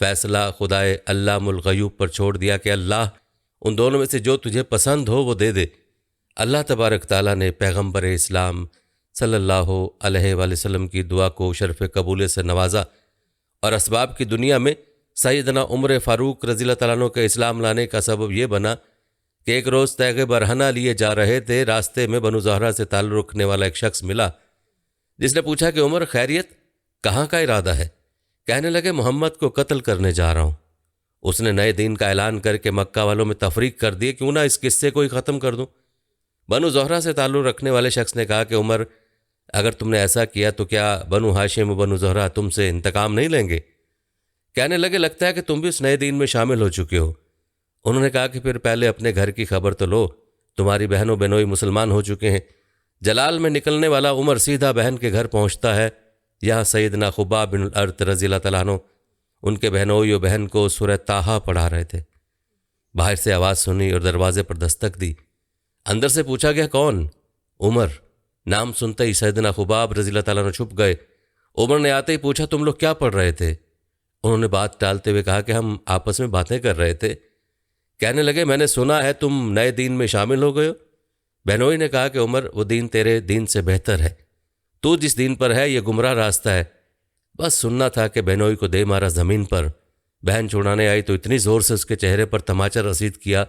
فیصلہ خدائے علام الغیوب پر چھوڑ دیا کہ اللہ ان دونوں میں سے جو تجھے پسند ہو وہ دے دے۔ اللہ تبارک تعالیٰ نے پیغمبر اسلام صلی اللہ علیہ وآلہ وسلم کی دعا کو شرف قبولیت سے نوازا، اور اسباب کی دنیا میں سیدنا عمر فاروق رضی اللہ تعالیٰ عنہ کے اسلام لانے کا سبب یہ بنا کہ ایک روز تیغ برہنہ لیے جا رہے تھے، راستے میں بنو زہرہ سے تعلق رکھنے والا ایک شخص ملا جس نے پوچھا کہ عمر خیریت، کہاں کا ارادہ ہے؟ کہنے لگے محمد کو قتل کرنے جا رہا ہوں۔ اس نے نئے دین کا اعلان کر کے مکہ والوں میں تفریق کر دی، کیوں نہ اس قصے کو ہی ختم کر دوں۔ بنو زہرہ سے تعلق رکھنے والے شخص نے کہا کہ عمر اگر تم نے ایسا کیا تو کیا بنو ہاشم و بنو زہرہ تم سے انتقام نہیں لیں گے؟ کہنے لگے لگتا ہے کہ تم بھی اس نئے دین میں شامل ہو چکے ہو۔ انہوں نے کہا کہ پھر پہلے اپنے گھر کی خبر تو لو، تمہاری بہنوں بہنوئی مسلمان ہو چکے ہیں۔ جلال میں نکلنے والا عمر سیدھا بہن کے گھر پہنچتا ہے، یہاں سیدنا خباب بن الارت رضی اللہ تعالیٰ عنہ ان کے بہنوئی و بہن کو سورہ طٰہٰ پڑھا رہے تھے۔ باہر سے آواز سنی اور دروازے پر دستک دی۔ اندر سے پوچھا گیا کون؟ عمر۔ نام سنتے ہی سیدنا خباب رضی اللہ تعالیٰ عنہ چھپ گئے۔ عمر نے آتے ہی پوچھا تم لوگ کیا پڑھ رہے تھے؟ انہوں نے بات ٹالتے ہوئے کہا کہ ہم آپس میں باتیں کر رہے تھے۔ کہنے لگے میں نے سنا ہے تم نئے دین میں شامل ہو گئے ہو۔ بہنوئی نے کہا کہ عمر وہ دین تیرے دین سے بہتر ہے، تو جس دین پر ہے یہ گمراہ راستہ ہے۔ بس سننا تھا کہ بہنوئی کو دے مارا زمین پر۔ بہن چھڑانے آئی تو اتنی زور سے اس کے چہرے پر تماچا رسید کیا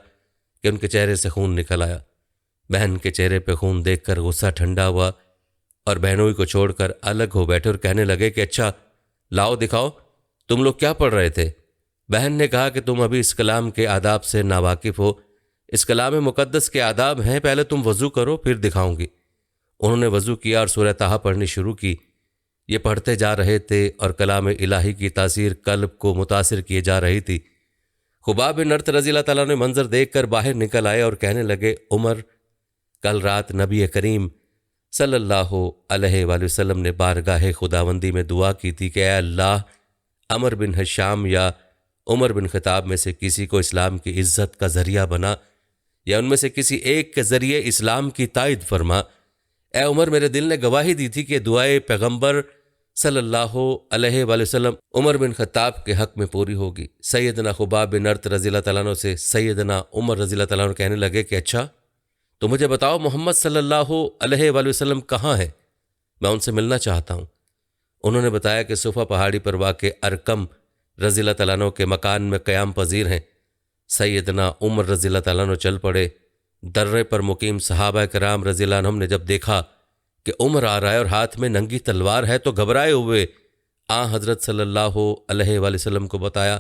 کہ ان کے چہرے سے خون نکل آیا۔ بہن کے چہرے پہ خون دیکھ کر غصہ ٹھنڈا ہوا اور بہنوئی کو چھوڑ کر الگ ہو بیٹھے اور کہنے لگے کہ اچھا لاؤ دکھاؤ تم لوگ کیا پڑھ رہے تھے۔ بہن نے کہا کہ تم ابھی اس کلام کے آداب سے ناواقف ہو، اس کلام مقدس کے آداب ہیں، پہلے تم وضو کرو پھر دکھاؤں گی۔ انہوں نے وضو کیا اور سورہ طٰہٰ پڑھنی شروع کی۔ یہ پڑھتے جا رہے تھے اور کلام الہی کی تاثیر قلب کو متاثر کیے جا رہی تھی۔ خباب بن ارت رضی اللہ تعالیٰ نے منظر دیکھ کر باہر نکل آئے اور کہنے لگے عمر کل رات نبی کریم صلی اللہ علیہ وآلہ وسلم نے بارگاہ خداوندی میں دعا کی تھی کہ اے اللہ عمر بن ہشام یا عمر بن خطاب میں سے کسی کو اسلام کی عزت کا ذریعہ بنا، یا ان میں سے کسی ایک کے ذریعے اسلام کی تائید فرما۔ اے عمر میرے دل نے گواہی دی تھی کہ دعائے پیغمبر صلی اللہ علیہ وآلہ وسلم عمر بن خطاب کے حق میں پوری ہوگی۔ سیدنا خباب بن ارت رضی اللہ تعالیٰ عنہ سے سیدنا عمر رضی اللہ تعالیٰ عنہ کہنے لگے کہ اچھا تو مجھے بتاؤ محمد صلی اللہ علیہ وآلہ وسلم کہاں ہے، میں ان سے ملنا چاہتا ہوں۔ انہوں نے بتایا کہ صفا پہاڑی پر واقع ارکم رضی اللہ تعالیٰ عنہ کے مکان میں قیام پذیر ہیں۔ سیدنا عمر رضی اللہ تعالیٰ عنہ چل پڑے۔ درے پر مقیم صحابہ کرام رضی اللہ عنہم نے جب دیکھا کہ عمر آ رہا ہے اور ہاتھ میں ننگی تلوار ہے تو گھبرائے ہوئے حضرت صلی اللہ علیہ وآلہ وسلم کو بتایا۔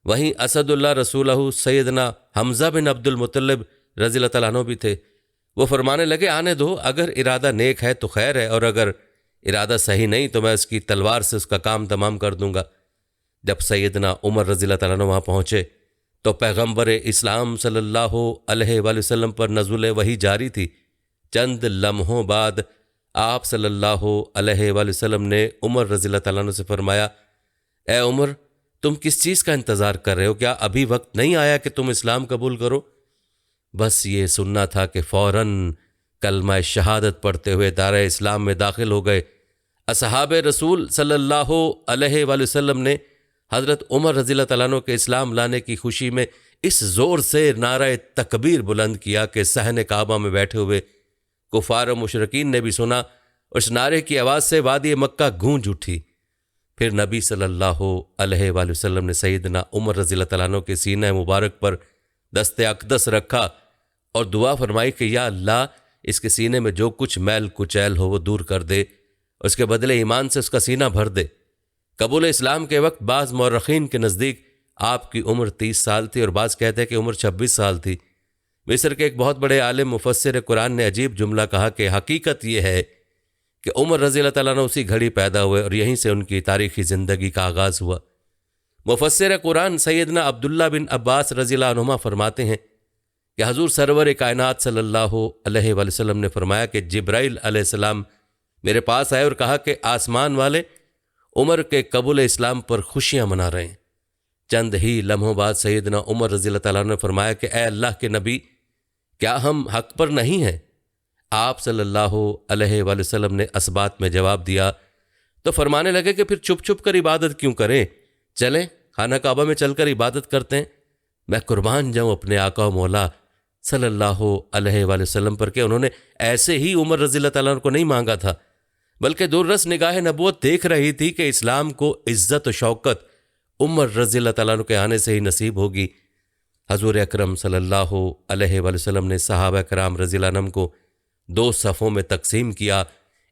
وہیں اسد اللہ رسولہ سیدنا حمزہ بن عبد المطلب رضی اللہ تعالیٰ عنہ بھی تھے۔ وہ فرمانے لگے آنے دو، اگر ارادہ نیک ہے تو خیر ہے، اور اگر ارادہ صحیح نہیں تو میں اس کی تلوار سے اس کا کام تمام کر دوں گا۔ جب سیدنا عمر رضی اللہ تعالیٰ عنہ وہاں پہنچے تو پیغمبر اسلام صلی اللہ علیہ وآلہ وسلم پر نزول وحی جاری تھی۔ چند لمحوں بعد آپ صلی اللہ علیہ وآلہ وسلم نے عمر رضی اللہ تعالیٰ عنہ سے فرمایا اے عمر تم کس چیز کا انتظار کر رہے ہو؟ کیا ابھی وقت نہیں آیا کہ تم اسلام قبول کرو؟ بس یہ سننا تھا کہ فوراً کلمہ شہادت پڑھتے ہوئے دائرہ اسلام میں داخل ہو گئے۔ اصحاب رسول صلی اللہ علیہ وآلہ وسلم نے حضرت عمر رضی اللہ تعالیٰ عنہ کے اسلام لانے کی خوشی میں اس زور سے نعرہ تکبیر بلند کیا کہ صحن کعبہ میں بیٹھے ہوئے کفار و مشرکین نے بھی سنا، اور اس نعرے کی آواز سے وادی مکہ گونج اٹھی۔ پھر نبی صلی اللہ علیہ وآلہ وسلم نے سیدنا عمر رضی اللہ تعالیٰ عنہ کے سینہ مبارک پر دست اقدس رکھا اور دعا فرمائی کہ یا اللہ اس کے سینے میں جو کچھ میل کچیل ہو وہ دور کر دے، اور اس کے بدلے ایمان سے اس کا سینہ بھر دے۔ قبول اسلام کے وقت بعض مورخین کے نزدیک آپ کی عمر 30 سال تھی اور بعض کہتے ہیں کہ عمر 26 سال تھی۔ مصر کے ایک بہت بڑے عالم مفسر قرآن نے عجیب جملہ کہا کہ حقیقت یہ ہے کہ عمر رضی اللہ تعالیٰ عنہ اسی گھڑی پیدا ہوئے اور یہیں سے ان کی تاریخی زندگی کا آغاز ہوا۔ مفسر قرآن سیدنا عبداللہ بن عباس رضی اللہ عنہما فرماتے ہیں کہ حضور سرور کائنات صلی اللہ علیہ وآلہ وسلم نے فرمایا کہ جبرائیل علیہ السلام میرے پاس آئے اور کہا کہ آسمان والے عمر کے قبول اسلام پر خوشیاں منا رہے ہیں۔ چند ہی لمحوں بعد سیدنا عمر رضی اللہ تعالیٰ عنہ نے فرمایا کہ اے اللہ کے نبی کیا ہم حق پر نہیں ہیں؟ آپ صلی اللہ علیہ وآلہ وسلم نے اسبات میں جواب دیا تو فرمانے لگے کہ پھر چھپ چھپ کر عبادت کیوں کریں، چلیں خانہ کعبہ میں چل کر عبادت کرتے ہیں، میں قربان جاؤں اپنے آقا و مولا صلی اللہ علیہ وآلہ وسلم پر کہ انہوں نے ایسے ہی عمر رضی اللہ تعالیٰ عنہ کو نہیں مانگا تھا، بلکہ دور نگاہ نبوت دیکھ رہی تھی کہ اسلام کو عزت و شوکت عمر رضی اللہ تعالیٰ عنہ کے آنے سے ہی نصیب ہوگی۔ حضور اکرم صلی اللہ علیہ وآلہ وسلم نے صحابہ کرام رضی اللہ عنہم کو 2 صفوں میں تقسیم کیا۔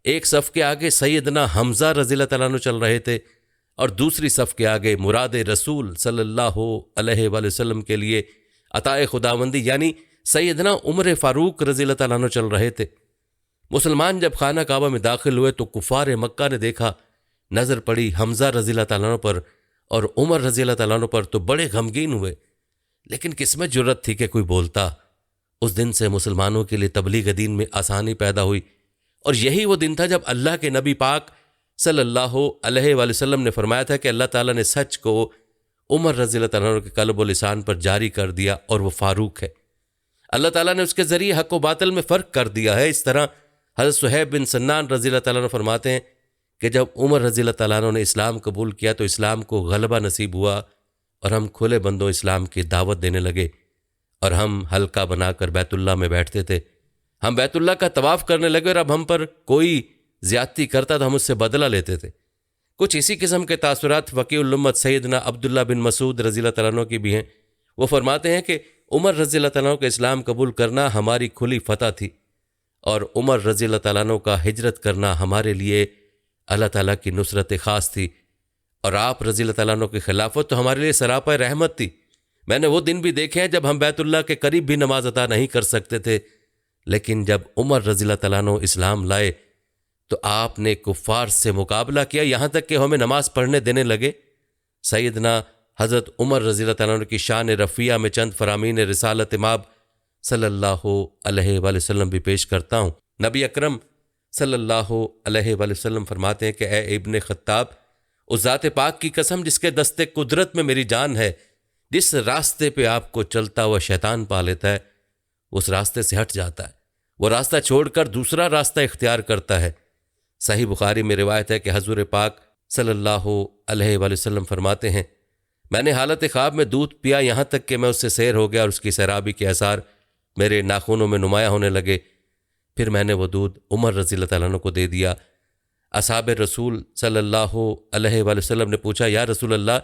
ایک صف کے آگے سیدنا حمزہ رضی اللہ تعالیٰ عنہ چل رہے تھے اور دوسری صف کے آگے مراد رسول صلی اللہ علیہ وآلہ وسلم کے لیے عطا خداوندی یعنی سیدنا عمر فاروق رضی اللہ تعالیٰ عنہ چل رہے تھے۔ مسلمان جب خانہ کعبہ میں داخل ہوئے تو کفار مکہ نے دیکھا، نظر پڑی حمزہ رضی اللہ تعالیٰ عنہ پر اور عمر رضی اللہ تعالیٰ عنہ پر تو بڑے غمگین ہوئے، لیکن کس میں جرت تھی کہ کوئی بولتا۔ اس دن سے مسلمانوں کے لیے تبلیغ دین میں آسانی پیدا ہوئی، اور یہی وہ دن تھا جب اللہ کے نبی پاک صلی اللہ علیہ وآلہ وسلم نے فرمایا تھا کہ اللہ تعالیٰ نے سچ کو عمر رضی اللہ تعالیٰ عنہ کے قلب و لسان پر جاری کر دیا اور وہ فاروق ہے۔ اللہ تعالیٰ نے اس کے ذریعے حق و باطل میں فرق کر دیا ہے۔ اس طرح حضرت صہیب بن سنان رضی اللہ تعالیٰ عنہ فرماتے ہیں کہ جب عمر رضی اللہ تعالیٰ عنہ نے اسلام قبول کیا تو اسلام کو غلبہ نصیب ہوا اور ہم کھلے بندوں اسلام کی دعوت دینے لگے، اور ہم حلقہ بنا کر بیت اللہ میں بیٹھتے تھے۔ ہم بیت اللہ کا طواف کرنے لگے اور اب ہم پر کوئی زیادتی کرتا تو ہم اس سے بدلہ لیتے تھے۔ کچھ اسی قسم کے تاثرات وقیع الامت سیدنا عبداللہ بن مسعود رضی اللہ تعالیٰ عنہ کی بھی ہیں۔ وہ فرماتے ہیں کہ عمر رضی اللہ تعالیٰ عنہ کا اسلام قبول کرنا ہماری کھلی فتح تھی، اور عمر رضی اللہ تعالیٰ عنہ کا ہجرت کرنا ہمارے لیے اللہ تعالیٰ کی نصرت خاص تھی، اور آپ رضی اللہ تعالیٰ عنہ کی خلافت تو ہمارے لیے سراپا رحمت تھی۔ میں نے وہ دن بھی دیکھے ہیں جب ہم بیت اللہ کے قریب بھی نماز ادا نہیں کر سکتے تھے، لیکن جب عمر رضی اللہ تعالیٰ عنہ اسلام لائے تو آپ نے کفار سے مقابلہ کیا، یہاں تک کہ ہمیں نماز پڑھنے دینے لگے۔ سیدنا حضرت عمر رضی اللہ تعالیٰ عنہ کی شان رفیعہ میں چند فرامین رسالت مآب صلی اللہ علیہ وآلہ وسلم بھی پیش کرتا ہوں۔ نبی اکرم صلی اللہ علیہ وآلہ وسلم فرماتے ہیں کہ اے ابن خطاب، اس ذات پاک کی قسم جس کے دست قدرت میں میری جان ہے، جس راستے پہ آپ کو چلتا ہوا شیطان پا لیتا ہے اس راستے سے ہٹ جاتا ہے، وہ راستہ چھوڑ کر دوسرا راستہ اختیار کرتا ہے۔ صحیح بخاری میں روایت ہے کہ حضور پاک صلی اللہ علیہ وآلہ وسلم فرماتے ہیں، میں نے حالت خواب میں دودھ پیا یہاں تک کہ میں اس سے سیر ہو گیا اور اس کی سیرابی کے آثار میرے ناخنوں میں نمایاں ہونے لگے۔ پھر میں نے وہ دودھ عمر رضی اللہ تعالیٰ عنہ کو دے دیا۔ اصحاب رسول صلی اللہ علیہ وآلہ وسلم نے پوچھا، یا رسول اللہ،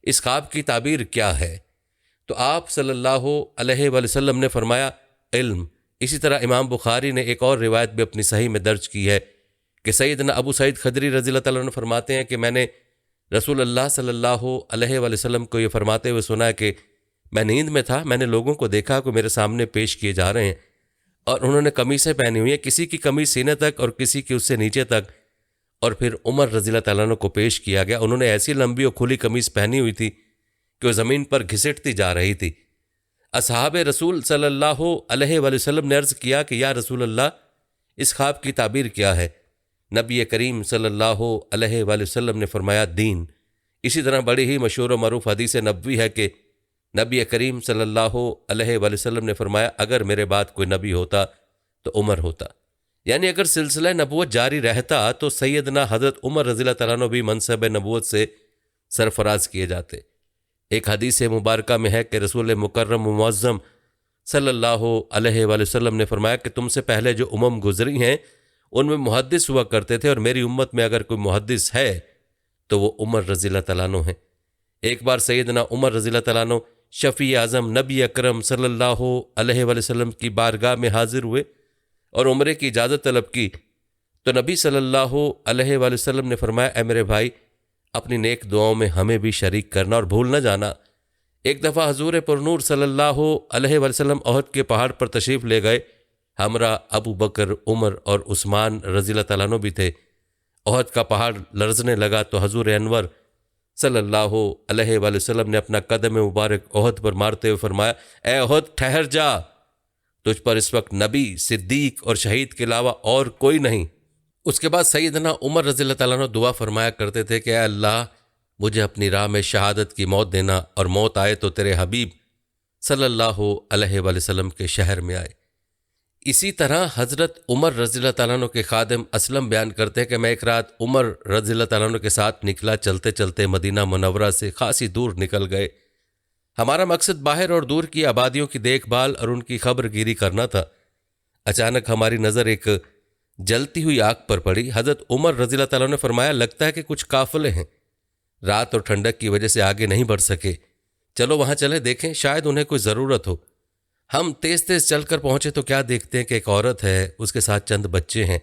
اس خواب کی تعبیر کیا ہے؟ تو آپ صلی اللہ علیہ وآلہ وسلم نے فرمایا، علم۔ اسی طرح امام بخاری نے ایک اور روایت بھی اپنی صحیح میں درج کی ہے کہ سیدنا ابو سعید خدری رضی اللہ تعالیٰ عنہ فرماتے ہیں کہ میں نے رسول اللہ صلی اللہ علیہ وآلہ وسلم کو یہ فرماتے ہوئے سنا کہ میں نیند میں تھا، میں نے لوگوں کو دیکھا کہ میرے سامنے پیش کیے جا رہے ہیں، اور انہوں نے قمیصیں پہنی ہوئی ہیں، کسی کی قمیص سینے تک اور کسی کی اس سے نیچے تک، اور پھر عمر رضی اللہ تعالیٰ عنہ کو پیش کیا گیا۔ انہوں نے ایسی لمبی اور کھلی قمیص پہنی ہوئی تھی کہ وہ زمین پر گھسٹتی جا رہی تھی۔ اصحاب رسول صلی اللہ علیہ وآلہ وسلم نے عرض کیا کہ یا رسول اللہ، اس خواب کی تعبیر کیا ہے؟ نبی کریم صلی اللہ علیہ وآلہ وسلم نے فرمایا، دین۔ اسی طرح بڑی ہی مشہور و معروف حدیث نبوی ہے کہ نبی کریم صلی اللہ علیہ وآلہ وسلم نے فرمایا، اگر میرے بعد کوئی نبی ہوتا تو عمر ہوتا، یعنی اگر سلسلہ نبوت جاری رہتا تو سیدنا حضرت عمر رضی اللہ تعالیٰ عنہ بھی منصب نبوت سے سرفراز کیے جاتے۔ ایک حدیث مبارکہ میں ہے کہ رسول مکرم و معظم صلی اللہ علیہ وآلہ وسلم نے فرمایا کہ تم سے پہلے جو گزری ہیں ان میں محدث ہوا کرتے تھے، اور میری امت میں اگر کوئی محدث ہے تو وہ عمر رضی اللہ تعالیٰ عنہ ہیں۔ ایک بار سیدنا عمر رضی اللہ تعالیٰ عنہ شفیع اعظم نبی اکرم صلی اللہ علیہ وآلہ وسلم کی بارگاہ میں حاضر ہوئے اور عمرے کی اجازت طلب کی، تو نبی صلی اللہ علیہ وآلہ وسلم نے فرمایا، اے میرے بھائی، اپنی نیک دعاؤں میں ہمیں بھی شریک کرنا اور بھول نہ جانا۔ ایک دفعہ حضور پرنور صلی اللہ علیہ وآلہ وسلم احد کے پہاڑ پر تشریف لے گئے، ہمراہ ابو بکر، عمر اور عثمان رضی اللہ تعالیٰ عنہ بھی تھے۔ احد کا پہاڑ لرزنے لگا تو حضور انور صلی اللہ علیہ وآلہ وسلم نے اپنا قدم مبارک احد پر مارتے ہوئے فرمایا، اے احد، ٹھہر جا، تجھ پر اس وقت نبی، صدیق اور شہید کے علاوہ اور کوئی نہیں۔ اس کے بعد سیدنا عمر رضی اللہ تعالیٰ عنہ دعا فرمایا کرتے تھے کہ اے اللہ، مجھے اپنی راہ میں شہادت کی موت دینا، اور موت آئے تو تیرے حبیب صلی اللہ علیہ وآلہ وسلم کے شہر میں آئے۔ اسی طرح حضرت عمر رضی اللہ تعالیٰ عنہ کے خادم اسلم بیان کرتے ہیں کہ میں ایک رات عمر رضی اللہ تعالیٰ عنہ کے ساتھ نکلا، چلتے چلتے مدینہ منورہ سے خاصی دور نکل گئے۔ ہمارا مقصد باہر اور دور کی آبادیوں کی دیکھ بھال اور ان کی خبر گیری کرنا تھا۔ اچانک ہماری نظر ایک جلتی ہوئی آگ پر پڑی۔ حضرت عمر رضی اللہ تعالیٰ عنہ نے فرمایا، لگتا ہے کہ کچھ قافلے ہیں، رات اور ٹھنڈک کی وجہ سے آگے نہیں بڑھ سکے، چلو وہاں چلے دیکھیں، شاید انہیں کوئی ضرورت ہو۔ ہم تیز تیز چل کر پہنچے تو کیا دیکھتے ہیں کہ ایک عورت ہے، اس کے ساتھ چند بچے ہیں،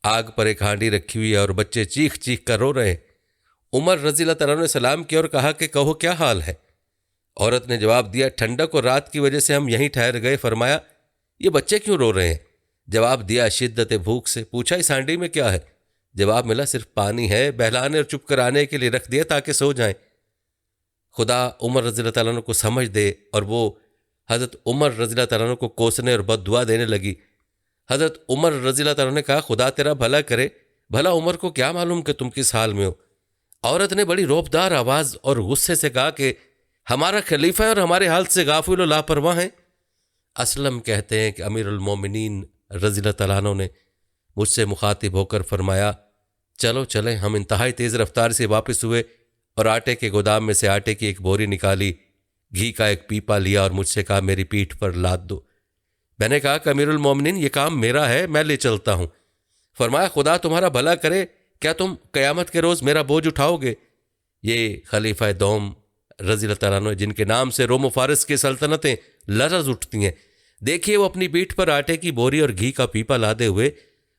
آگ پر ایک ہانڈی رکھی ہوئی ہے اور بچے چیخ چیخ کر رو رہے ہیں۔ عمر رضی اللہ تعالیٰ عنہ نے سلام کیا اور کہا کہ کہو کیا حال ہے؟ عورت نے جواب دیا، ٹھنڈک اور رات کی وجہ سے ہم یہیں ٹھہر گئے۔ فرمایا، یہ بچے کیوں رو رہے ہیں؟ جواب دیا، شدت بھوک سے۔ پوچھا، اس ہانڈی میں کیا ہے؟ جواب ملا، صرف پانی ہے، بہلانے اور چپ کرانے کے لیے رکھ دیا تاکہ سو جائیں۔ خدا عمر رضی اللہ تعالیٰ عنہ کو سمجھ دے، اور وہ حضرت عمر رضی اللہ تعالیٰ عنہ کو کوسنے اور بد دعا دینے لگی۔ حضرت عمر رضی اللہ تعالیٰ عنہ نے کہا، خدا تیرا بھلا کرے، بھلا عمر کو کیا معلوم کہ تم کس حال میں ہو؟ عورت نے بڑی روبدار آواز اور غصے سے کہا کہ ہمارا خلیفہ ہے اور ہمارے حال سے غافل و لاپرواہ ہیں۔ اسلم کہتے ہیں کہ امیر المومنین رضی اللہ تعالیٰ عنہ نے مجھ سے مخاطب ہو کر فرمایا، چلو چلیں۔ ہم انتہائی تیز رفتار سے واپس ہوئے اور آٹے کے گودام میں سے آٹے کی ایک بوری نکالی، گھی کا ایک پیپا لیا اور مجھ سے کہا، میری پیٹھ پر لاد دو۔ میں نے کہا کہ امیر المومنین، یہ کام میرا ہے، میں لے چلتا ہوں۔ فرمایا، خدا تمہارا بھلا کرے، کیا تم قیامت کے روز میرا بوجھ اٹھاؤ گے؟ یہ خلیفہ دوم رضی اللہ تعالیٰ عنہ جن کے نام سے روم و فارس کی سلطنتیں لرز اٹھتی ہیں، دیکھیے وہ اپنی پیٹھ پر آٹے کی بوری اور گھی کا پیپا لادے ہوئے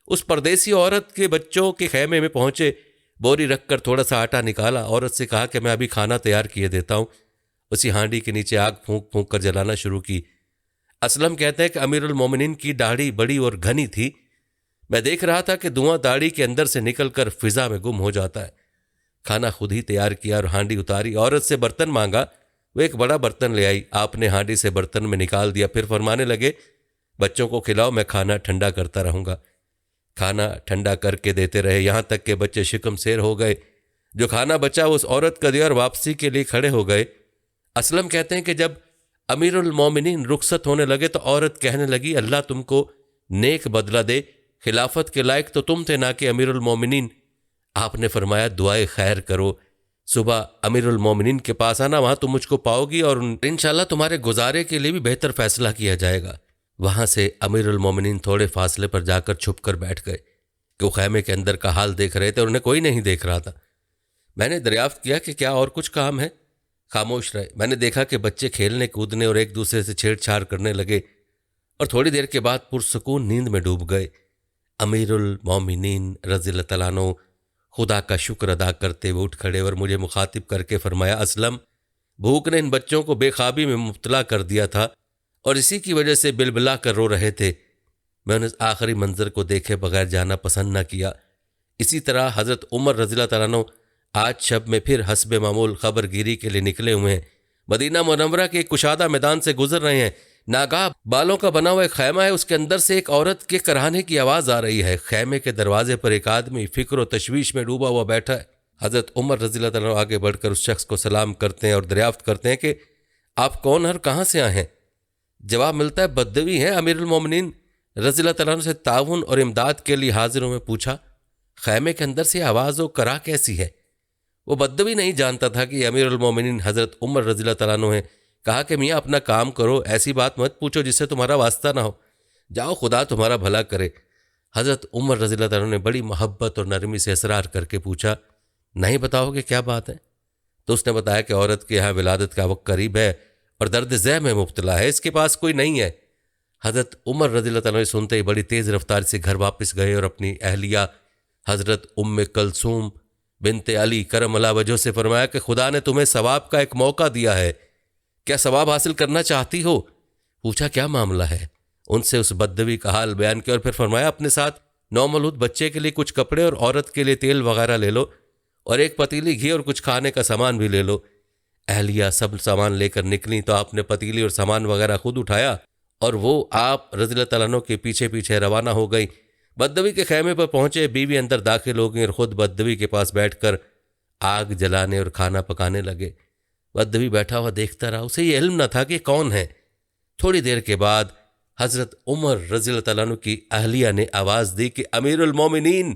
اس پردیسی عورت کے بچوں کے خیمے میں پہنچے۔ بوری رکھ کر تھوڑا سا آٹا نکالا، عورت سے کہا کہ میں ابھی کھانا تیار کیے دیتا ہوں۔ اسی ہانڈی کے نیچے آگ پھونک پھونک کر جلانا شروع کی۔ اسلم کہتے ہیں کہ امیر المومنین کی داڑھی بڑی اور گھنی تھی، میں دیکھ رہا تھا کہ دھواں داڑھی کے اندر سے نکل کر فضا میں گم ہو جاتا ہے۔ کھانا خود ہی تیار کیا اور ہانڈی اتاری، عورت سے برتن مانگا، وہ ایک بڑا برتن لے آئی، آپ نے ہانڈی سے برتن میں نکال دیا، پھر فرمانے لگے، بچوں کو کھلاؤ، میں کھانا ٹھنڈا کرتا رہوں گا۔ کھانا ٹھنڈا کر کے دیتے رہے، یہاں تک کہ بچے شکم سیر ہو گئے۔ جو کھانا بچا وہ اس عورت کا دیا اور واپسی کے لیے کھڑے ہو گئے۔ اسلم کہتے ہیں کہ جب امیر المومنین رخصت ہونے لگے تو عورت کہنے لگی، اللہ تم کو نیک بدلہ دے، خلافت کے لائق تو تم تھے، نہ کہ امیر المومنین۔ آپ نے فرمایا، دعائے خیر کرو، صبح امیر المومنین کے پاس آنا، وہاں تم مجھ کو پاؤ گی اور انشاءاللہ تمہارے گزارے کے لیے بھی بہتر فیصلہ کیا جائے گا۔ وہاں سے امیر المومنین تھوڑے فاصلے پر جا کر چھپ کر بیٹھ گئے کہ وہ خیمے کے اندر کا حال دیکھ رہے تھے اور انہیں کوئی نہیں دیکھ رہا تھا۔ میں نے دریافت کیا کہ کیا اور کچھ کام ہے؟ خاموش رہے۔ میں نے دیکھا کہ بچے کھیلنے کودنے اور ایک دوسرے سے چھیڑ چھاڑ کرنے لگے اور تھوڑی دیر کے بعد پرسکون نیند میں ڈوب گئے۔ امیر المومنین رضی اللہ تعالیٰ عنہ خدا کا شکر ادا کرتے ہوئے اٹھ کھڑے اور مجھے مخاطب کر کے فرمایا، اسلم، بھوک نے ان بچوں کو بے خوابی میں مبتلا کر دیا تھا اور اسی کی وجہ سے بلبلا کر رو رہے تھے۔ میں نے آخری منظر کو دیکھے بغیر جانا پسند نہ کیا۔ اسی طرح حضرت عمر رضی اللہ تعالیٰ عنہ آج شب میں پھر حسب معمول خبر گیری کے لیے نکلے ہوئے ہیں، مدینہ منورہ کے ایک کشادہ میدان سے گزر رہے ہیں۔ ناگاہ بالوں کا بنا ہوا ایک خیمہ ہے، اس کے اندر سے ایک عورت کے کراہنے کی آواز آ رہی ہے۔ خیمے کے دروازے پر ایک آدمی فکر و تشویش میں ڈوبا ہوا بیٹھا ہے۔ حضرت عمر رضی اللہ تعالیٰ عنہ آگے بڑھ کر اس شخص کو سلام کرتے ہیں اور دریافت کرتے ہیں کہ آپ کون اور کہاں سے آئے ہیں؟ جواب ملتا ہے، بدوی ہیں، امیر المومنین رضی اللہ تعالیٰ عنہ سے تعاون اور امداد کے لیے حاضر ہوں۔ میں پوچھا، خیمے کے اندر سے آواز و کرا کیسی ہے؟ وہ بدوی نہیں جانتا تھا کہ یہ امیر المومنین حضرت عمر رضی اللہ تعالیٰ عنہ ہیں۔ کہا کہ میاں اپنا کام کرو، ایسی بات مت پوچھو جس سے تمہارا واسطہ نہ ہو، جاؤ، خدا تمہارا بھلا کرے۔ حضرت عمر رضی اللہ تعالیٰ عنہ نے بڑی محبت اور نرمی سے اصرار کر کے پوچھا، نہیں بتاؤ گے کیا بات ہے؟ تو اس نے بتایا کہ عورت کے یہاں ولادت کا وقت قریب ہے اور درد ذہ میں مبتلا ہے، اس کے پاس کوئی نہیں ہے۔ حضرت عمر رضی اللہ تعالیٰ عنہ سنتے ہی بڑی تیز رفتار سے گھر واپس گئے اور اپنی اہلیہ حضرت ام کلثوم بنت علی کرم اللہ وجہہ سے فرمایا کہ خدا نے تمہیں ثواب کا ایک موقع دیا ہے، کیا ثواب حاصل کرنا چاہتی ہو؟ پوچھا، کیا معاملہ ہے؟ ان سے اس بدوی کا حال بیان کیا اور پھر فرمایا، اپنے ساتھ نومولود بچے کے لیے کچھ کپڑے اور عورت کے لیے تیل وغیرہ لے لو اور ایک پتیلی گھی اور کچھ کھانے کا سامان بھی لے لو۔ اہلیہ سب سامان لے کر نکلیں تو آپ نے پتیلی اور سامان وغیرہ خود اٹھایا اور وہ آپ رضی اللہ تعالیٰ عنہ کے پیچھے پیچھے روانہ ہو گئی۔ بدوی کے خیمے پر پہنچے، بیوی اندر داخل ہو گئی اور خود بدوی کے پاس بیٹھ کر آگ جلانے اور کھانا پکانے لگے۔ بدوی بیٹھا ہوا دیکھتا رہا، اسے یہ علم نہ تھا کہ کون ہے۔ تھوڑی دیر کے بعد حضرت عمر رضی اللہ تعالیٰ عنہ کی اہلیہ نے آواز دی کہ امیر المومنین،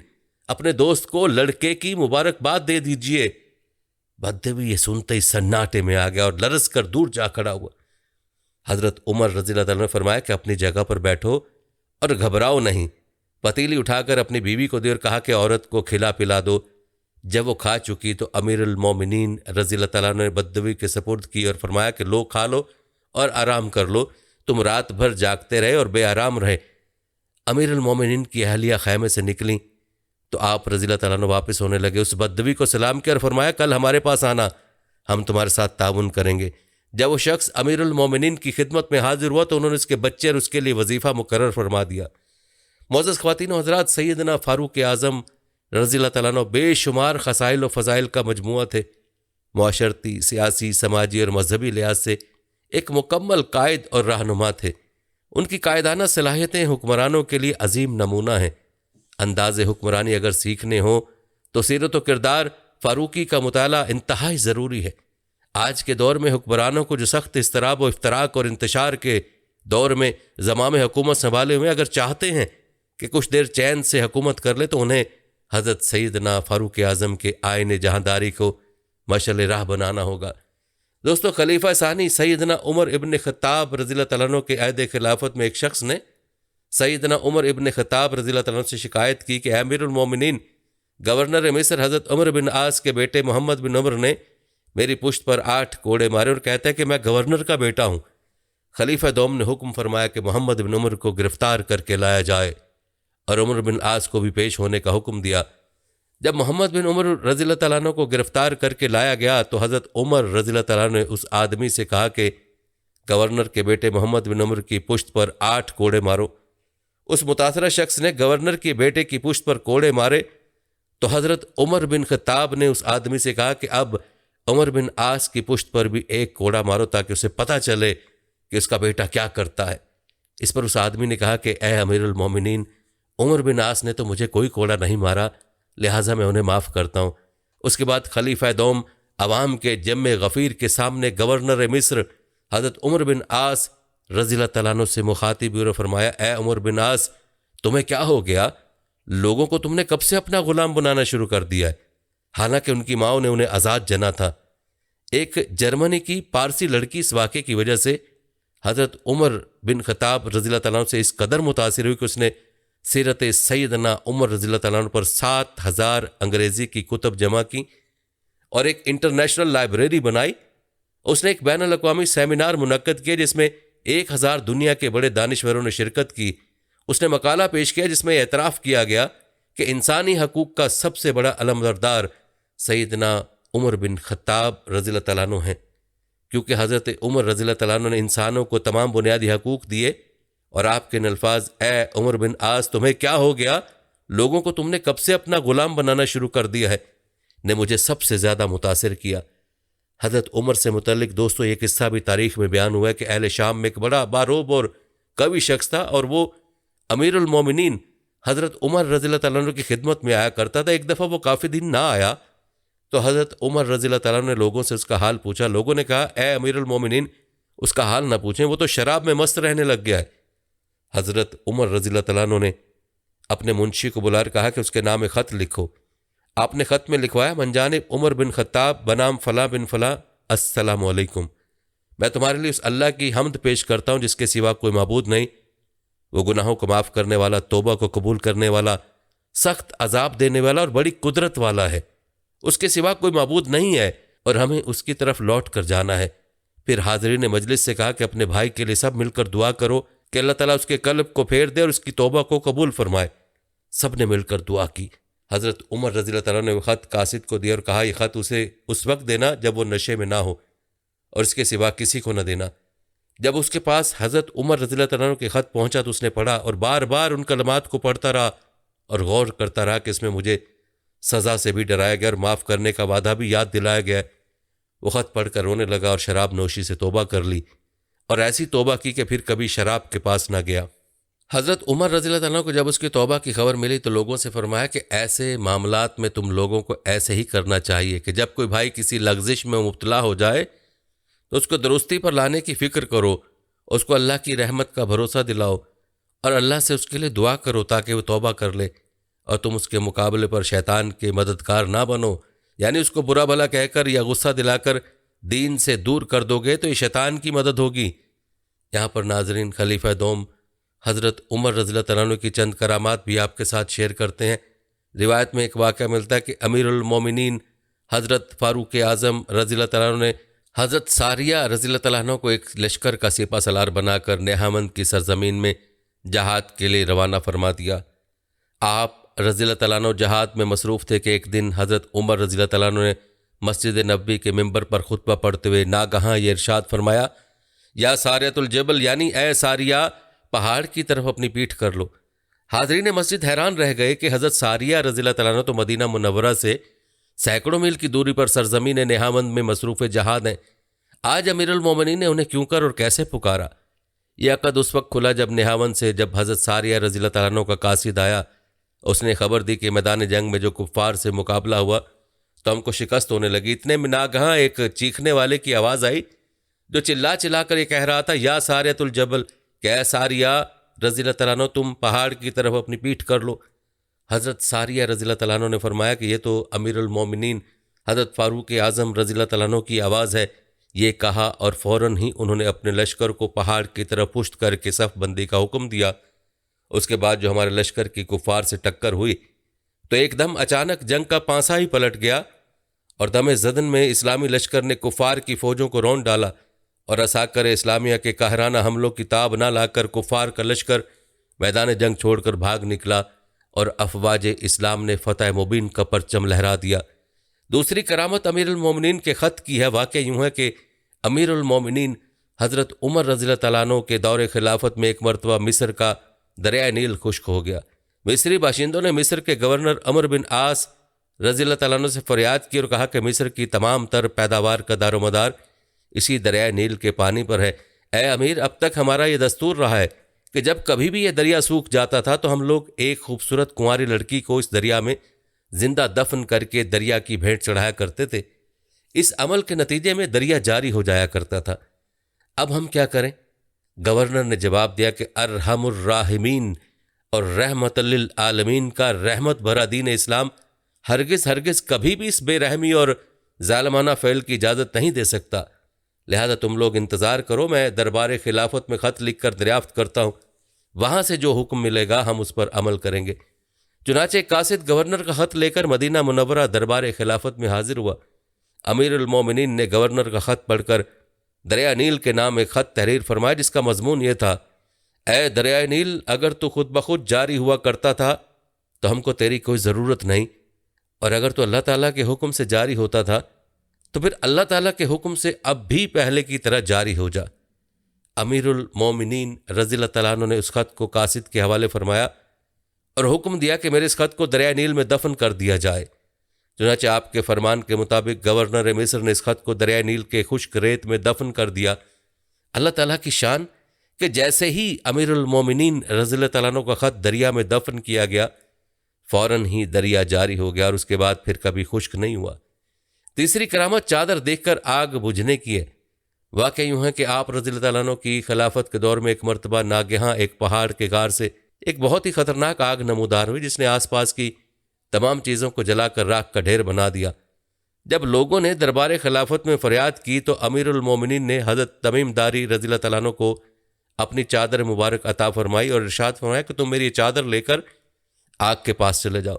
اپنے دوست کو لڑکے کی مبارکباد دے دیجئے۔ بدوی یہ سنتے ہی سناٹے میں آ گیا اور لرز کر دور جا کھڑا ہوا۔ حضرت عمر رضی اللہ تعالیٰ نے فرمایا کہ اپنی جگہ پر بیٹھو اور گھبراؤ نہیں۔ پتیلی اٹھا کر اپنی بیوی کو دی اور کہا کہ عورت کو کھلا پلا دو۔ جب وہ کھا چکی تو امیر المومنین رضی اللہ تعالیٰ نے بدوی کے سپرد کی اور فرمایا کہ لو، کھا لو اور آرام کر لو، تم رات بھر جاگتے رہے اور بے آرام رہے۔ امیر المومنین کی اہلیہ خیمے سے نکلیں تو آپ رضی اللہ تعالیٰ نے واپس ہونے لگے۔ اس بدوی کو سلام کیا اور فرمایا کل ہمارے پاس آنا، ہم تمہارے ساتھ تعاون کریں گے۔ جب وہ شخص امیر المومنین کی خدمت میں حاضر ہوا تو انہوں نے اس کے بچے اور اس کے لیے وظیفہ مقرر فرما دیا۔ معزز خواتین و حضرات، سیدنا فاروق اعظم رضی اللہ تعالیٰ عنہ بے شمار خصائل و فضائل کا مجموعہ تھے۔ معاشرتی، سیاسی، سماجی اور مذہبی لحاظ سے ایک مکمل قائد اور رہنما تھے۔ ان کی قائدانہ صلاحیتیں حکمرانوں کے لیے عظیم نمونہ ہیں۔ انداز حکمرانی اگر سیکھنے ہوں تو سیرت و کردار فاروقی کا مطالعہ انتہائی ضروری ہے۔ آج کے دور میں حکمرانوں کو جو سخت اضطراب و افتراق اور انتشار کے دور میں زمام حکومت سنبھالے ہوئے اگر چاہتے ہیں کہ کچھ دیر چین سے حکومت کر لے تو انہیں حضرت سیدنا فاروق اعظم کے آئین جہانداری کو مشعل راہ بنانا ہوگا۔ دوستو، خلیفہ ثانی سیدنا عمر ابن خطاب رضی اللہ تعالیٰ عنہ کے عہد خلافت میں ایک شخص نے سیدنا عمر ابن خطاب رضی اللہ تعالیٰ عنہ سے شکایت کی کہ امیر المومنین گورنر مصر حضرت عمر بن عاص کے بیٹے محمد بن عمر نے میری پشت پر 8 کوڑے مارے اور کہتا ہے کہ میں گورنر کا بیٹا ہوں۔ خلیفہ دوم نے حکم فرمایا کہ محمد بن عمر کو گرفتار کر کے لایا جائے اور عمر بن عاص کو بھی پیش ہونے کا حکم دیا۔ جب محمد بن عمر رضی اللہ تعالیٰ عنہ کو گرفتار کر کے لایا گیا تو حضرت عمر رضی اللہ تعالیٰ عنہ نے اس آدمی سے کہا کہ گورنر کے بیٹے محمد بن عمر کی پشت پر 8 کوڑے مارو۔ اس متاثرہ شخص نے گورنر کے بیٹے کی پشت پر کوڑے مارے تو حضرت عمر بن خطاب نے اس آدمی سے کہا کہ اب عمر بن عاص کی پشت پر بھی 1 کوڑا مارو تاکہ اسے پتہ چلے کہ اس کا بیٹا کیا کرتا ہے۔ اس پر اس آدمی نے کہا کہ اے امیر المومنین، عمر بن عاص نے تو مجھے کوئی کوڑا نہیں مارا، لہٰذا میں انہیں معاف کرتا ہوں۔ اس کے بعد خلیفہ دوم عوام کے جم غفیر کے سامنے گورنر مصر حضرت عمر بن عاص رضی اللہ تعالیٰ عنہ سے مخاطب ہوئے اور فرمایا اے عمر بن عاص، تمہیں کیا ہو گیا؟ لوگوں کو تم نے کب سے اپنا غلام بنانا شروع کر دیا ہے؟ حالانکہ ان کی ماؤں نے انہیں آزاد جنا تھا۔ ایک جرمنی کی پارسی لڑکی اس واقعے کی وجہ سے حضرت عمر بن خطاب رضی اللہ تعالیٰ عنہ سے اس قدر متاثر ہوئی کہ اس نے سیرت سیدنا عمر رضی اللہ تعالیٰ عنہ پر 7000 انگریزی کی کتب جمع کی اور ایک انٹرنیشنل لائبریری بنائی۔ اس نے ایک بین الاقوامی سیمینار منعقد کیا جس میں 1000 دنیا کے بڑے دانشوروں نے شرکت کی۔ اس نے مقالہ پیش کیا جس میں اعتراف کیا گیا کہ انسانی حقوق کا سب سے بڑا علمبردار سیدنا عمر بن خطاب رضی اللہ تعالیٰ عنہ ہیں، کیونکہ حضرت عمر رضی اللہ تعالیٰ عنہ نے انسانوں کو تمام بنیادی حقوق دیے۔ اور آپ کے ان الفاظ اے عمر بن عاص، تمہیں کیا ہو گیا؟ لوگوں کو تم نے کب سے اپنا غلام بنانا شروع کر دیا ہے، نے مجھے سب سے زیادہ متاثر کیا۔ حضرت عمر سے متعلق دوستو یہ قصہ بھی تاریخ میں بیان ہوا ہے کہ اہل شام میں ایک بڑا باروب اور قوی شخص تھا اور وہ امیر المومنین حضرت عمر رضی اللہ تعالیٰ عنہ کی خدمت میں آیا کرتا تھا۔ ایک دفعہ وہ کافی دن نہ آیا تو حضرت عمر رضی اللہ تعالیٰ عنہ نے لوگوں سے اس کا حال پوچھا۔ لوگوں نے کہا اے امیر المومنین، اس کا حال نہ پوچھیں، وہ تو شراب میں مست رہنے لگ گیا ہے۔ حضرت عمر رضی اللہ تعالیٰ عنہ نے اپنے منشی کو بلا کر کہا کہ اس کے نام خط لکھو۔ آپ نے خط میں لکھوایا من جانب عمر بن خطاب بنام فلاں بن فلاں، السلام علیکم، میں تمہارے لیے اس اللہ کی حمد پیش کرتا ہوں جس کے سوا کوئی معبود نہیں۔ وہ گناہوں کو معاف کرنے والا، توبہ کو قبول کرنے والا، سخت عذاب دینے والا اور بڑی قدرت والا ہے۔ اس کے سوا کوئی معبود نہیں ہے اور ہمیں اس کی طرف لوٹ کر جانا ہے۔ پھر حاضرین مجلس سے کہا کہ اپنے بھائی کے لیے سب مل کر دعا کرو کہ اللہ تعالیٰ اس کے قلب کو پھیر دے اور اس کی توبہ کو قبول فرمائے۔ سب نے مل کر دعا کی۔ حضرت عمر رضی اللہ تعالیٰ نے وہ خط قاصد کو دیا اور کہا یہ خط اسے اس وقت دینا جب وہ نشے میں نہ ہو اور اس کے سوا کسی کو نہ دینا۔ جب اس کے پاس حضرت عمر رضی اللہ تعالیٰ کے خط پہنچا تو اس نے پڑھا اور بار بار ان کلمات کو پڑھتا رہا اور غور کرتا رہا کہ اس میں مجھے سزا سے بھی ڈرایا گیا اور معاف کرنے کا وعدہ بھی یاد دلایا گیا۔ وہ خط پڑھ کر رونے لگا اور شراب نوشی سے توبہ کر لی اور ایسی توبہ کی کہ پھر کبھی شراب کے پاس نہ گیا۔ حضرت عمر رضی اللہ تعالیٰ کو جب اس کی توبہ کی خبر ملی تو لوگوں سے فرمایا کہ ایسے معاملات میں تم لوگوں کو ایسے ہی کرنا چاہیے کہ جب کوئی بھائی کسی لغزش میں مبتلا ہو جائے تو اس کو درستی پر لانے کی فکر کرو، اس کو اللہ کی رحمت کا بھروسہ دلاؤ اور اللہ سے اس کے لیے دعا کرو تاکہ وہ توبہ کر لے، اور تم اس کے مقابلے پر شیطان کے مددگار نہ بنو، یعنی اس کو برا بھلا کہہ کر یا غصہ دلا کر دین سے دور کر دو گے تو یہ شیطان کی مدد ہوگی۔ یہاں پر ناظرین خلیفہ دوم حضرت عمر رضی اللہ تعالیٰ عنہ کی چند کرامات بھی آپ کے ساتھ شیئر کرتے ہیں۔ روایت میں ایک واقعہ ملتا ہے کہ امیر المومنین حضرت فاروق اعظم رضی اللہ تعالیٰ عنہ نے حضرت ساریہ رضی اللہ تعالیٰ عنہ کو ایک لشکر کا سپہ سالار بنا کر نہامند کی سرزمین میں جہاد کے لیے روانہ فرما دیا۔ آپ رضی اللہ تعالیٰ عنہ جہاد میں مصروف تھے کہ ایک دن حضرت عمر رضی اللہ تعالیٰ عنہ نے مسجد نبوی کے ممبر پر خطبہ پڑھتے ہوئے ناگہاں یہ ارشاد فرمایا، یا ساریۃ الجبل، یعنی اے ساریہ پہاڑ کی طرف اپنی پیٹھ کر لو۔ حاضرین مسجد حیران رہ گئے کہ حضرت ساریہ رضی اللہ تعالیٰ عنہ تو مدینہ منورہ سے سینکڑوں میل کی دوری پر سرزمین نہامند میں مصروف جہاد ہیں، آج امیر المومنین نے انہیں کیوں کر اور کیسے پکارا؟ یہ عقد اس وقت کھلا جب نہامند سے جب حضرت ساریہ رضی اللہ تعالیٰ عنہ کا قاصد آیا، اس نے خبر دی کہ میدان جنگ میں جو کفار سے مقابلہ ہوا تو ہم کو شکست ہونے لگی۔ اتنے میں ناگہاں ایک چیخنے والے کی آواز آئی جو چلا چلا کر یہ کہہ رہا تھا، یا ساریۃ الجبل، کہ اے ساریہ رضی اللہ تعالیٰ عنہ تم پہاڑ کی طرف اپنی پیٹھ کر لو۔ حضرت ساریہ رضی اللہ تعالیٰ عنہ نے فرمایا کہ یہ تو امیر المومنین حضرت فاروق اعظم رضی اللہ تعالیٰ عنہ کی آواز ہے۔ یہ کہا اور فوراً ہی انہوں نے اپنے لشکر کو پہاڑ کی طرف پشت کر کے صف بندی کا حکم دیا۔ اس کے بعد جو ہمارے لشکر کی کفار سے ٹکر ہوئی تو ایک دم اچانک جنگ کا پانسا ہی پلٹ گیا، اور دم زدن میں اسلامی لشکر نے کفار کی فوجوں کو رون ڈالا، اور عساکر اسلامیہ کے قاہرانہ حملوں کی تاب نہ لا کر کفار کا لشکر میدان جنگ چھوڑ کر بھاگ نکلا، اور افواج اسلام نے فتح مبین کا پرچم لہرا دیا۔ دوسری کرامت امیر المومنین کے خط کی ہے۔ واقعہ یوں ہے کہ امیر المومنین حضرت عمر رضی اللہ تعالیٰ عنہ کے دور خلافت میں ایک مرتبہ مصر کا دریائے نیل خشک ہو گیا۔ مصری باشندوں نے مصر کے گورنر عمرو بن عاص رضی اللہ تعالیٰ عنہ سے فریاد کی اور کہا کہ مصر کی تمام تر پیداوار کا دار و مدار اسی دریائے نیل کے پانی پر ہے۔ اے امیر، اب تک ہمارا یہ دستور رہا ہے کہ جب کبھی بھی یہ دریا سوکھ جاتا تھا تو ہم لوگ ایک خوبصورت کنواری لڑکی کو اس دریا میں زندہ دفن کر کے دریا کی بھیٹ چڑھایا کرتے تھے۔ اس عمل کے نتیجے میں دریا جاری ہو جایا کرتا تھا۔ اب ہم کیا کریں؟ گورنر نے جواب دیا کہ ارحم الراحمین اور رحمت للعالمین کا رحمت بھرا دین اسلام ہرگز کبھی بھی اس بے رحمی اور ظالمانہ فعل کی اجازت نہیں دے سکتا، لہذا تم لوگ انتظار کرو، میں دربار خلافت میں خط لکھ کر دریافت کرتا ہوں، وہاں سے جو حکم ملے گا ہم اس پر عمل کریں گے۔ چنانچہ قاصد گورنر کا خط لے کر مدینہ منورہ دربار خلافت میں حاضر ہوا۔ امیر المومنین نے گورنر کا خط پڑھ کر دریا نیل کے نام ایک خط تحریر فرمایا جس کا مضمون یہ تھا، اے دریائے نیل، اگر تو خود بخود جاری ہوا کرتا تھا تو ہم کو تیری کوئی ضرورت نہیں، اور اگر تو اللہ تعالیٰ کے حکم سے جاری ہوتا تھا تو پھر اللہ تعالیٰ کے حکم سے اب بھی پہلے کی طرح جاری ہو جا۔ امیر المومنین رضی اللہ تعالیٰ عنہ نے اس خط کو قاصد کے حوالے فرمایا اور حکم دیا کہ میرے اس خط کو دریائے نیل میں دفن کر دیا جائے۔ چنانچہ آپ کے فرمان کے مطابق گورنر مصر نے اس خط کو دریائے نیل کے خشک ریت میں دفن کر دیا۔ اللہ تعالیٰ کی شان کہ جیسے ہی امیر المومنین رضی اللہ تعالیٰ عنہ کا خط دریا میں دفن کیا گیا، فوراً ہی دریا جاری ہو گیا اور اس کے بعد پھر کبھی خشک نہیں ہوا۔ تیسری کرامت چادر دیکھ کر آگ بجھنے کی ہے۔ واقعہ یوں ہے کہ آپ رضی اللہ تعالیٰ عنہ کی خلافت کے دور میں ایک مرتبہ ناگہاں ایک پہاڑ کے غار سے ایک بہت ہی خطرناک آگ نمودار ہوئی جس نے آس پاس کی تمام چیزوں کو جلا کر راکھ کا ڈھیر بنا دیا۔ جب لوگوں نے دربار خلافت میں فریاد کی تو امیر المومنین نے حضرت تمیم داری رضی اللہ تعالیٰ عنہ کو اپنی چادر مبارک عطا فرمائی اور ارشاد فرمایا کہ تم میری چادر لے کر آگ کے پاس چلے جاؤ۔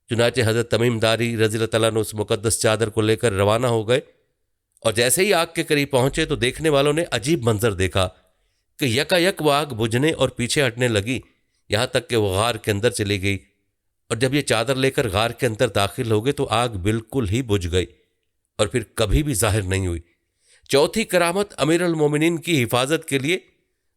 چنانچہ حضرت تمیم داری رضی اللہ تعالیٰ عنہ اس مقدس چادر کو لے کر روانہ ہو گئے، اور جیسے ہی آگ کے قریب پہنچے تو دیکھنے والوں نے عجیب منظر دیکھا کہ یکا یک وہ آگ بجھنے اور پیچھے ہٹنے لگی، یہاں تک کہ وہ غار کے اندر چلی گئی، اور جب یہ چادر لے کر غار کے اندر داخل ہو گئے تو آگ بالکل ہی بجھ گئی اور پھر کبھی بھی ظاہر نہیں ہوئی۔ چوتھی کرامت امیر المومنین کی حفاظت کے لیے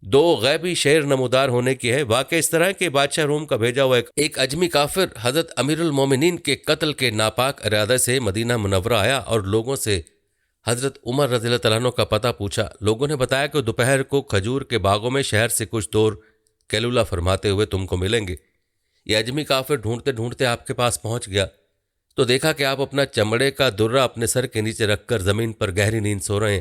دو غیبی شعر نمودار ہونے کی ہے۔ واقعہ اس طرح کہ بادشاہ روم کا بھیجا ہوا ایک اجمی کافر حضرت امیر المومنین کے قتل کے ناپاک ارادے سے مدینہ منورہ آیا اور لوگوں سے حضرت عمر رضی اللہ تعالیٰ عنہ کا پتہ پوچھا۔ لوگوں نے بتایا کہ دوپہر کو کھجور کے باغوں میں شہر سے کچھ دور کیلولہ فرماتے ہوئے تم کو ملیں گے۔ یہ اجمی کافر ڈھونڈتے ڈھونڈتے آپ کے پاس پہنچ گیا تو دیکھا کہ آپ اپنا چمڑے کا درہ اپنے سر کے نیچے رکھ کر زمین پر گہری نیند سو رہے ہیں۔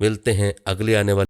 ملتے ہیں اگلی آنے والی